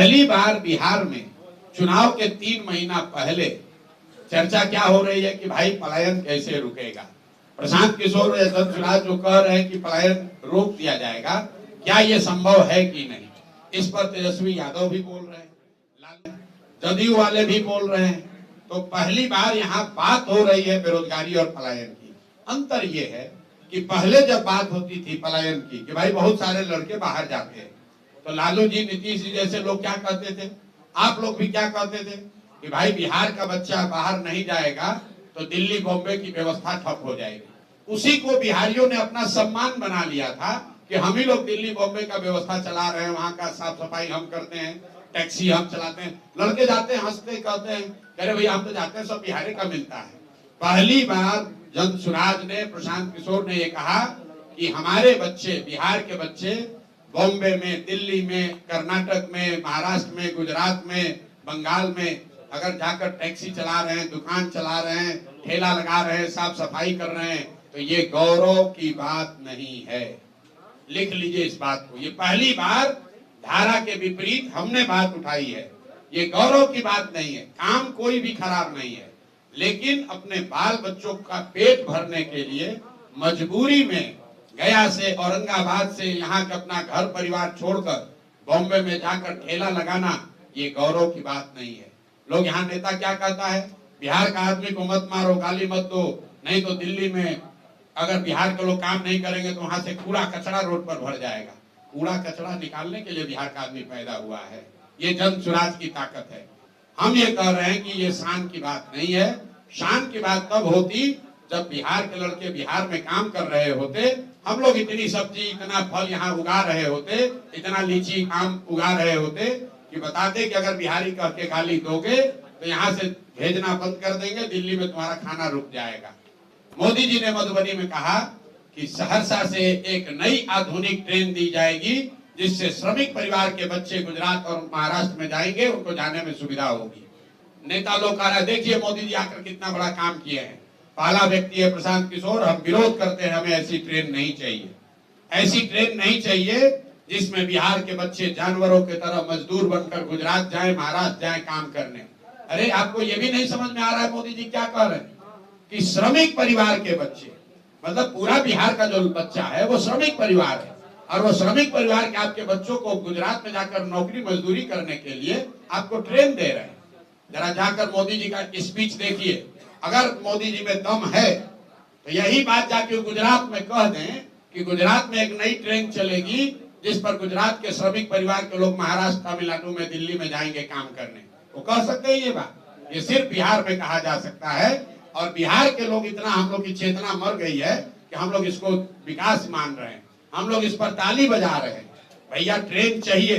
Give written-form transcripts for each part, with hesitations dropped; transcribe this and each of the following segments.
पहली बार बिहार में चुनाव के 3 महीना पहले चर्चा क्या हो रही है कि भाई पलायन कैसे रुकेगा। प्रशांत किशोर सुराज जो कह रहे हैं कि पलायन रोक दिया जाएगा, क्या ये संभव है कि नहीं, इस पर तेजस्वी यादव भी बोल रहे हैं, जदयू वाले भी बोल रहे हैं। तो पहली बार यहाँ बात हो रही है बेरोजगारी और पलायन की। अंतर ये है कि पहले जब बात होती थी पलायन की कि भाई बहुत सारे लड़के बाहर जाते हैं, तो लालू जी, नीतीश जी जैसे लोग क्या कहते थे, आप लोग भी क्या कहते थे कि भाई बिहार का बच्चा बाहर नहीं जाएगा तो दिल्ली बॉम्बे की व्यवस्था ठप हो जाएगी। उसी को बिहारियों ने अपना सम्मान बना लिया था कि हम ही लोग दिल्ली बॉम्बे का व्यवस्था चला रहे हैं, वहां का साफ सफाई हम करते हैं, टैक्सी हम चलाते हैं। लड़के जाते हैं, हंसते कहते हैं, कह रहे भैया हम तो जाते हैं, सब बिहारी का मिलता है। पहली बार जन सुराज ने, प्रशांत किशोर ने ये कहा कि हमारे बच्चे, बिहार के बच्चे बॉम्बे में, दिल्ली में, कर्नाटक में, महाराष्ट्र में, गुजरात में, बंगाल में अगर जाकर टैक्सी चला रहे हैं, दुकान चला रहे हैं, ठेला लगा रहे हैं, साफ सफाई कर रहे हैं, तो ये गौरव की बात नहीं है। लिख लीजिए इस बात को। ये पहली बार धारा के विपरीत हमने बात उठाई है। ये गौरव की बात नहीं है, काम कोई भी खराब नहीं है, लेकिन अपने बाल बच्चों का पेट भरने के लिए मजबूरी में गया से, औरंगाबाद से यहाँ के अपना घर परिवार छोड़कर बॉम्बे में जाकर ठेला लगाना, ये गौरव की बात नहीं है। लोग यहाँ नेता क्या कहता है, बिहार का आदमी को मत मारो, गाली मत दो, नहीं तो दिल्ली में अगर बिहार के लोग काम नहीं करेंगे तो वहां से कूड़ा कचरा रोड पर भर जाएगा। कूड़ा कचरा निकालने के लिए बिहार का आदमी पैदा हुआ है। ये जन सुराज की ताकत है। हम ये कह रहे हैं कि ये शान की बात नहीं है। शान की बात तब होती जब बिहार के लड़के बिहार में काम कर रहे होते, हम लोग इतनी सब्जी, इतना फल यहाँ उगा रहे होते, इतना लीची आम उगा रहे होते कि बताते कि अगर बिहारी कह के गाली दोगे तो यहाँ से भेजना बंद कर देंगे, दिल्ली में तुम्हारा खाना रुक जाएगा। मोदी जी ने मधुबनी में कहा कि सहरसा से एक नई आधुनिक ट्रेन दी जाएगी जिससे श्रमिक परिवार के बच्चे गुजरात और महाराष्ट्र में जाएंगे, उनको जाने में सुविधा होगी। नेता लोग कह रहे, देखिए मोदी जी आकर कितना बड़ा काम किए हैं। पहला व्यक्ति है प्रशांत किशोर, हम विरोध करते हैं, हमें ऐसी ट्रेन नहीं चाहिए। ऐसी ट्रेन नहीं चाहिए जिसमें बिहार के बच्चे जानवरों की तरह मजदूर बनकर गुजरात जाए, महाराष्ट्र जाए काम करने। अरे आपको ये भी नहीं समझ में आ रहा है मोदी जी क्या कह रहे हैं कि श्रमिक परिवार के बच्चे, मतलब पूरा बिहार का जो बच्चा है वो श्रमिक परिवार है, और वो श्रमिक परिवार के आपके बच्चों को गुजरात में जाकर नौकरी मजदूरी करने के लिए आपको ट्रेन दे रहे हैं। जरा जाकर मोदी जी का स्पीच देखिए। अगर मोदी जी में दम है तो यही बात जाके गुजरात में कह दें कि गुजरात में एक नई ट्रेन चलेगी जिस पर गुजरात के श्रमिक परिवार के लोग महाराष्ट्र, तमिलनाडु में, दिल्ली में जाएंगे काम करने। वो कह सकते हैं ये बात? ये सिर्फ बिहार में कहा जा सकता है। और बिहार के लोग, इतना हम लोग की चेतना मर गई है कि हम लोग इसको विकास मान रहे हैं, हम लोग इस पर ताली बजा रहे हैं। भैया ट्रेन चाहिए,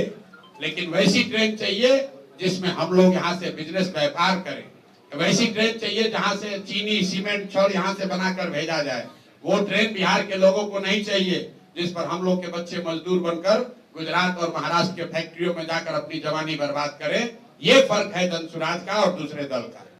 लेकिन वैसी ट्रेन चाहिए जिसमें हम लोग यहाँ से बिजनेस व्यापार करें। वैसी ट्रेन चाहिए जहाँ से चीनी, सीमेंट, छड़ यहाँ से बनाकर भेजा जाए। वो ट्रेन बिहार के लोगों को नहीं चाहिए जिस पर हम लोग के बच्चे मजदूर बनकर गुजरात और महाराष्ट्र के फैक्ट्रियों में जाकर अपनी जवानी बर्बाद करें। ये फर्क है धनसुराज का और दूसरे दल का।